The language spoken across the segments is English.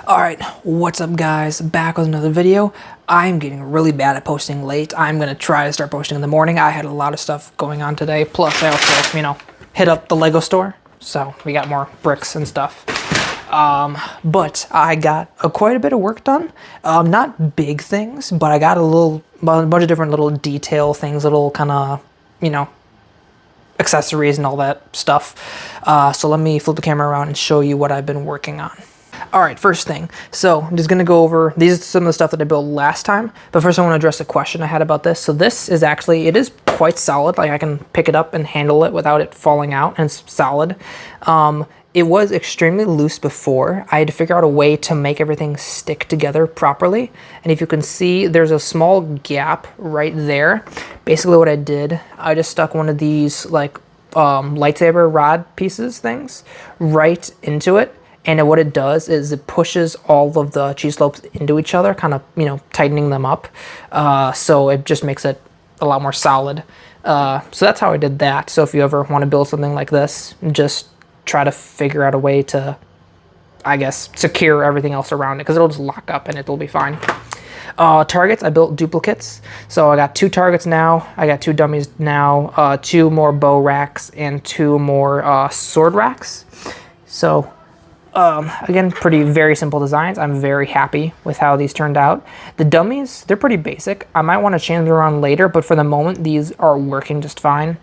Alright, what's up guys? Back with another video. I'm getting really bad at posting late. I'm going to try to start posting in the morning. I had a lot of stuff going on today. Plus I also, hit up the Lego store. So we got more bricks and stuff. But I got quite a bit of work done. Not big things, but I got a bunch of different little detail things, little kind of, accessories and all that stuff. So let me flip the camera around and show you what I've been working on. Alright, first thing. So I'm just going to go over, these are some of the stuff that I built last time. But first I want to address a question I had about this. So this is actually, it is quite solid. Like I can pick it up and handle it without it falling out, and it's solid. It was extremely loose before. I had to figure out a way to make everything stick together properly. And if you can see, there's a small gap right there. Basically what I did, I just stuck one of these like lightsaber rod pieces things right into it. And what it does is it pushes all of the cheese slopes into each other, kind of, tightening them up. So it just makes it a lot more solid. So that's how I did that. So if you ever want to build something like this, just try to figure out a way to, I guess, secure everything else around it, because it'll just lock up and it'll be fine. Targets, I built duplicates. So I got 2 targets now. I got 2 dummies now, 2 more bow racks, and 2 more sword racks. So again, very simple designs. I'm very happy with how these turned out. The dummies, they're pretty basic. I might want to change them around later, but for the moment, these are working just fine.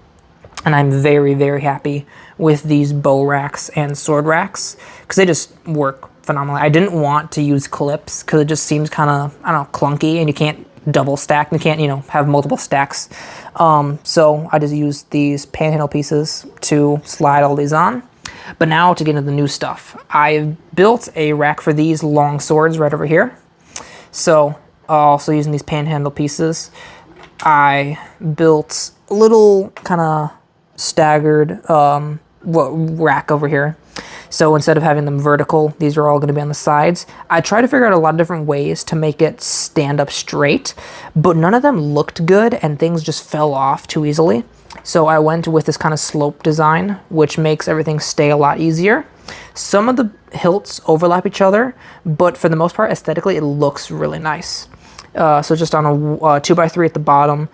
And I'm very, very happy with these bow racks and sword racks, because they just work phenomenally. I didn't want to use clips, because it just seems kind of, I don't know, clunky, and you can't double stack. You can't, have multiple stacks. So I just used these panhandle pieces to slide all these on. But now to get into the new stuff. I've built a rack for these long swords right over here. So also using these panhandle pieces, I built a little kind of staggered rack over here. So instead of having them vertical, these are all going to be on the sides. I tried to figure out a lot of different ways to make it stand up straight, but none of them looked good and things just fell off too easily. So I went with this kind of slope design, which makes everything stay a lot easier. Some of the hilts overlap each other, but for the most part, aesthetically, it looks really nice. So just on a 2x3 at the bottom,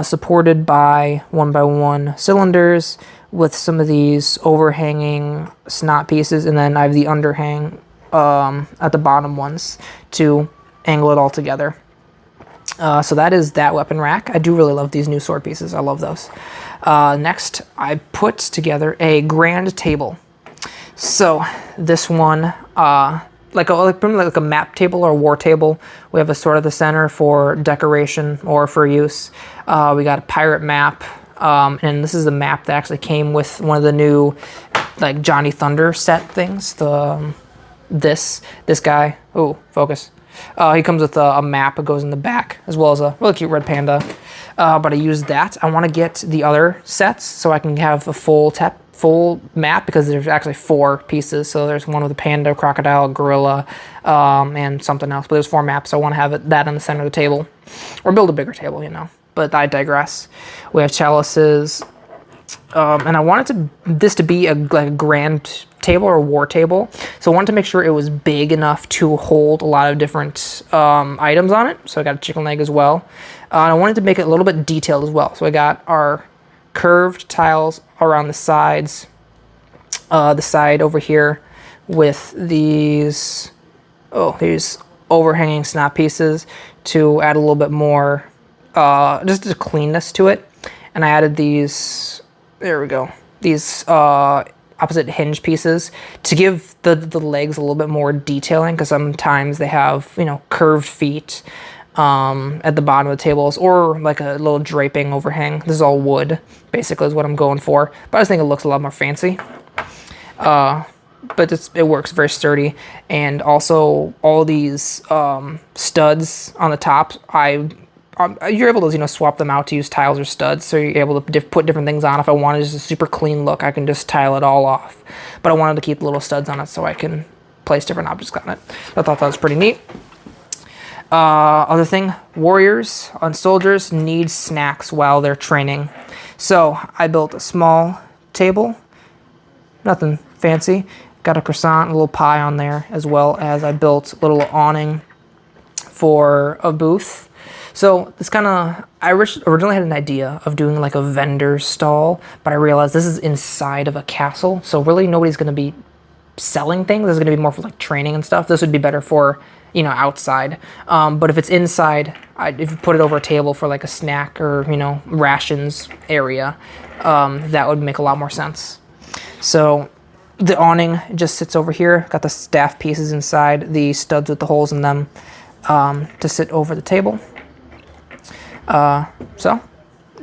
supported by 1x1 cylinders with some of these overhanging snot pieces, and then I have the underhang at the bottom ones to angle it all together. So that is that weapon rack. I do really love these new sword pieces. I love those. Next, I put together a grand table. So this one, like a map table or a war table. We have a sword at the center for decoration or for use. We got a pirate map. And this is the map that actually came with one of the new, like, Johnny Thunder set things. This guy. Oh, focus. He comes with a map that goes in the back, as well as a really cute red panda. But I used that. I want to get the other sets so I can have a full map, because there's actually 4 pieces. So there's one with a panda, crocodile, gorilla, and something else. But there's 4 maps, so I want to have that in the center of the table. Or build a bigger table, But I digress. We have chalices. And I wanted this to be like a grand table or a war table. So I wanted to make sure it was big enough to hold a lot of different items on it. So I got a chicken leg as well. And I wanted to make it a little bit detailed as well. So I got our curved tiles around the sides. The side over here with these overhanging snot pieces to add a little bit more just a cleanness to it. And I added these, there we go, these opposite hinge pieces to give the legs a little bit more detailing, because sometimes they have, curved feet at the bottom of the tables, or like a little draping overhang. This is all wood, basically, is what I'm going for. But I just think it looks a lot more fancy. But it works very sturdy. And also all these studs on the top, you're able to swap them out to use tiles or studs, so you're able to put different things on. If I wanted just a super clean look, I can just tile it all off. But I wanted to keep little studs on it so I can place different objects on it. I thought that was pretty neat. Other thing, warriors and soldiers need snacks while they're training. So I built a small table, nothing fancy. Got a croissant, a little pie on there, as well as I built a little awning for a booth. So this kind of, I originally had an idea of doing like a vendor stall, but I realized this is inside of a castle, so really nobody's going to be selling things. This is going to be more for like training and stuff. This would be better for, you know, outside. But if it's inside, if you put it over a table for like a snack or, you know, rations area, that would make a lot more sense. So the awning just sits over here. Got the staff pieces inside, the studs with the holes in them, to sit over the table. So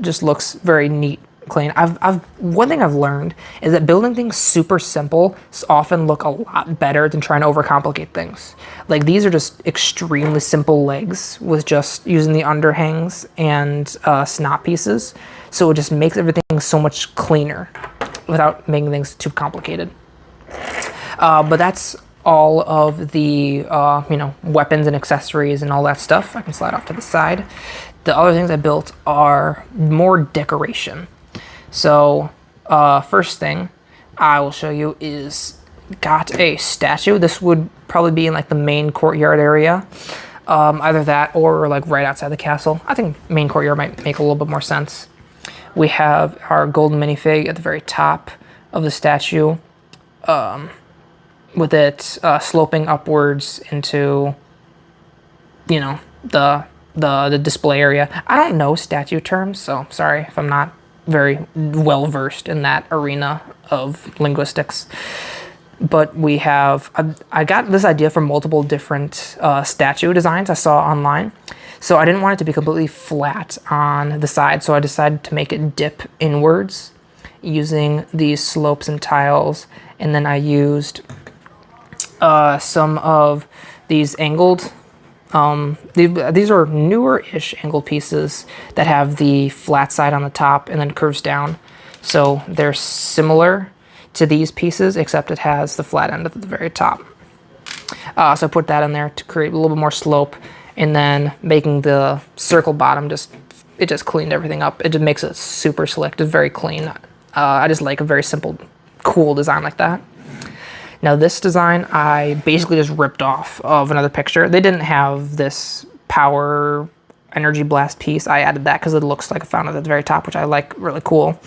just looks very neat, clean. One thing I've learned is that building things super simple often look a lot better than trying to overcomplicate things. Like these are just extremely simple legs with just using the underhangs and snot pieces. So it just makes everything so much cleaner without making things too complicated. But that's all of the you know, weapons and accessories and all that stuff. I can slide off to the side. The other things I built are more decoration. So first thing I will show you is got a statue. This would probably be in like the main courtyard area. Either that or like right outside the castle. I think main courtyard might make a little bit more sense. We have our golden minifig at the very top of the statue, with it sloping upwards into, you know, the display area. I don't know statue terms, so sorry if I'm not very well versed in that arena of linguistics. But we have, I got this idea from multiple different statue designs I saw online. So I didn't want it to be completely flat on the side, so I decided to make it dip inwards using these slopes and tiles. And then I used some of these angled, these are newer-ish angled pieces that have the flat side on the top and then curves down. So they're similar to these pieces, except it has the flat end at the very top. So I put that in there to create a little bit more slope, and then making the circle bottom it just cleaned everything up. It just makes it super slick. It's very clean. I just like a very simple, cool design like that. Now this design I basically just ripped off of another picture. They didn't have this power energy blast piece. I added that because it looks like a fountain at the very top, which I like, really cool.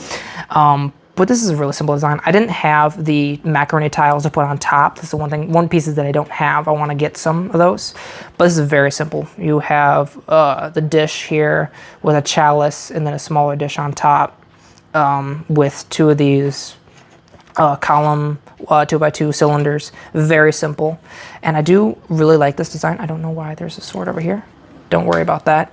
But this is a really simple design. I didn't have the macaroni tiles to put on top. This is one pieces that I don't have. I want to get some of those. But this is very simple. You have the dish here with a chalice and then a smaller dish on top, with two of these column 2x2 cylinders. Very simple. And I do really like this design. I don't know why there's a sword over here. Don't worry about that.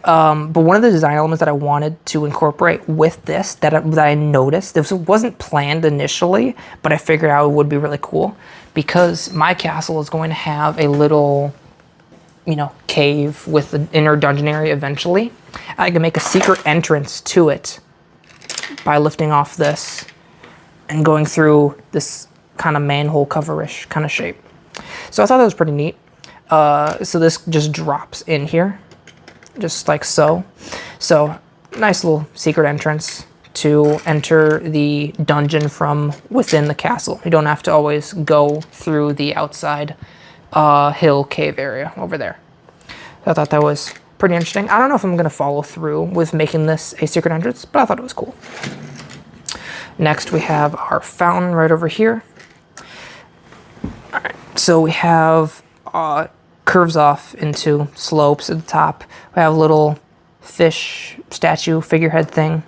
But one of the design elements that I wanted to incorporate with this that I noticed, this wasn't planned initially, but I figured out it would be really cool, because my castle is going to have a little, you know, cave with the inner dungeon area eventually. I can make a secret entrance to it by lifting off this and going through this kind of manhole cover-ish kind of shape. So I thought that was pretty neat. So this just drops in here, just like so. So nice little secret entrance to enter the dungeon from within the castle. You don't have to always go through the outside hill cave area over there. So I thought that was pretty interesting. I don't know if I'm gonna follow through with making this a secret entrance, but I thought it was cool. Next we have our fountain right over here. All right, so we have curves off into slopes at the top. We have a little fish statue figurehead thing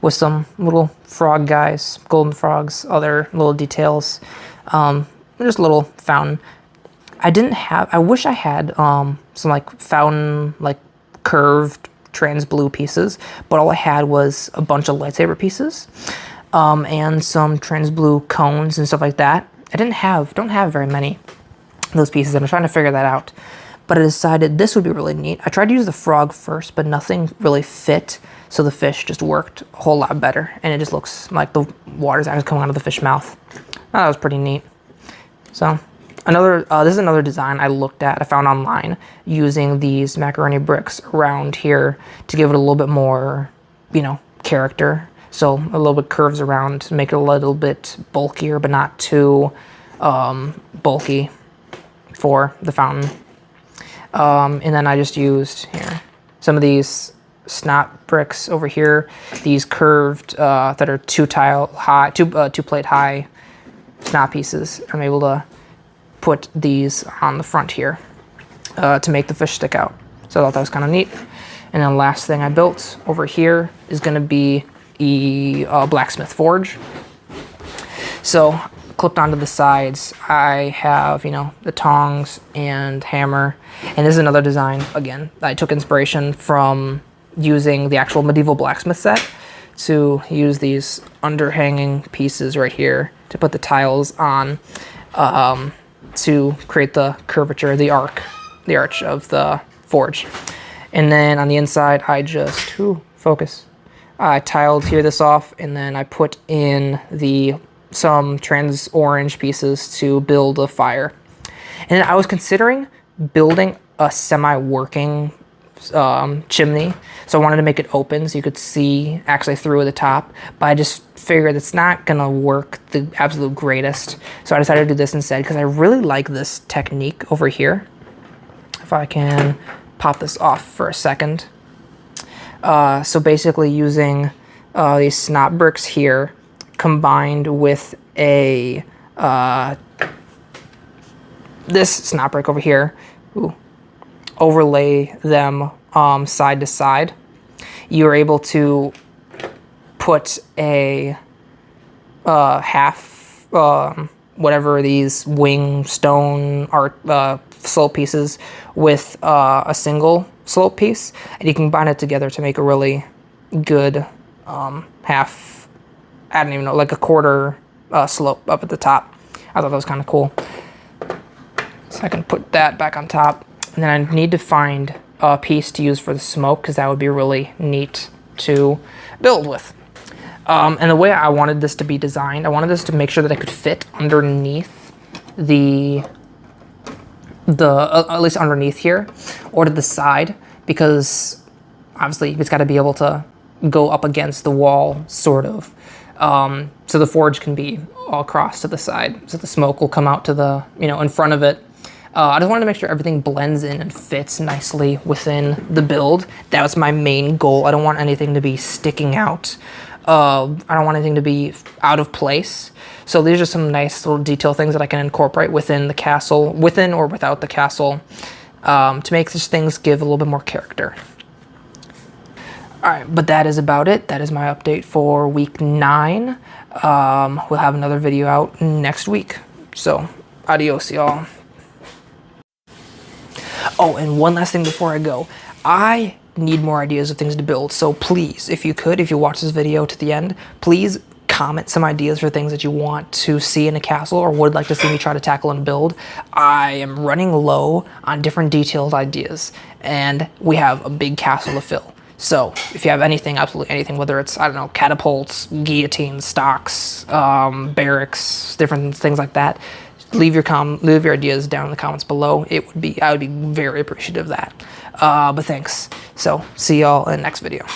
with some little frog guys, golden frogs, other little details. Just a little fountain. I wish I had some like fountain, like curved trans blue pieces, but all I had was a bunch of lightsaber pieces, and some trans blue cones and stuff like that. I don't have very many of those pieces, and I'm trying to figure that out. But I decided this would be really neat. I tried to use the frog first, but nothing really fit, so the fish just worked a whole lot better, and it just looks like the water's actually coming out of the fish mouth. That was pretty neat. So this is another design I looked at, I found online, using these macaroni bricks around here to give it a little bit more, you know, character. So a little bit curves around to make it a little bit bulkier, but not too bulky for the fountain. And then I just used here some of these snot bricks over here. These curved that are two plate high snot pieces. I'm able to put these on the front here to make the fish stick out. So I thought that was kind of neat. And then the last thing I built over here is going to be a blacksmith forge. So clipped onto the sides, I have, the tongs and hammer. And this is another design. Again, I took inspiration from using the actual medieval blacksmith set to use these underhanging pieces right here to put the tiles on to create the curvature, the arch of the forge. And then on the inside, I just, I tiled this off, and then I put in some trans orange pieces to build a fire. And I was considering building a semi-working chimney, so I wanted to make it open so you could see actually through the top, but I just figured it's not gonna work the absolute greatest, so I decided to do this instead because I really like this technique over here. If I can pop this off for a second. So basically using these snot bricks here combined with this snot brick over here, overlay them side to side, you're able to put a half whatever these wing stone art slope pieces with a single slope piece, and you can combine it together to make a really good half, I don't even know, like a quarter slope up at the top. I thought that was kind of cool. So I can put that back on top, and then I need to find a piece to use for the smoke because that would be really neat to build with. And the way I wanted this to be designed, I wanted this to make sure that I could fit underneath at least underneath here or to the side, because obviously it's got to be able to go up against the wall sort of, so the forge can be all across to the side, so the smoke will come out to the, in front of it. I just wanted to make sure everything blends in and fits nicely within the build. That was my main goal. I don't want anything to be sticking out. I don't want anything to be out of place. So these are some nice little detail things that I can incorporate within the castle, within or without the castle, to make these things give a little bit more character. All right, but that is about it. That is my update for week 9. We'll have another video out next week. So adios, y'all. Oh, and one last thing before I go. I need more ideas of things to build, so please, if you watch this video to the end, please comment some ideas for things that you want to see in a castle or would like to see me try to tackle and build. I am running low on different detailed ideas, and we have a big castle to fill. So if you have anything, absolutely anything, whether it's, I don't know, catapults, guillotines, stocks, barracks, different things like that, leave your ideas down in the comments below. I would be very appreciative of that. But thanks. So see y'all in the next video.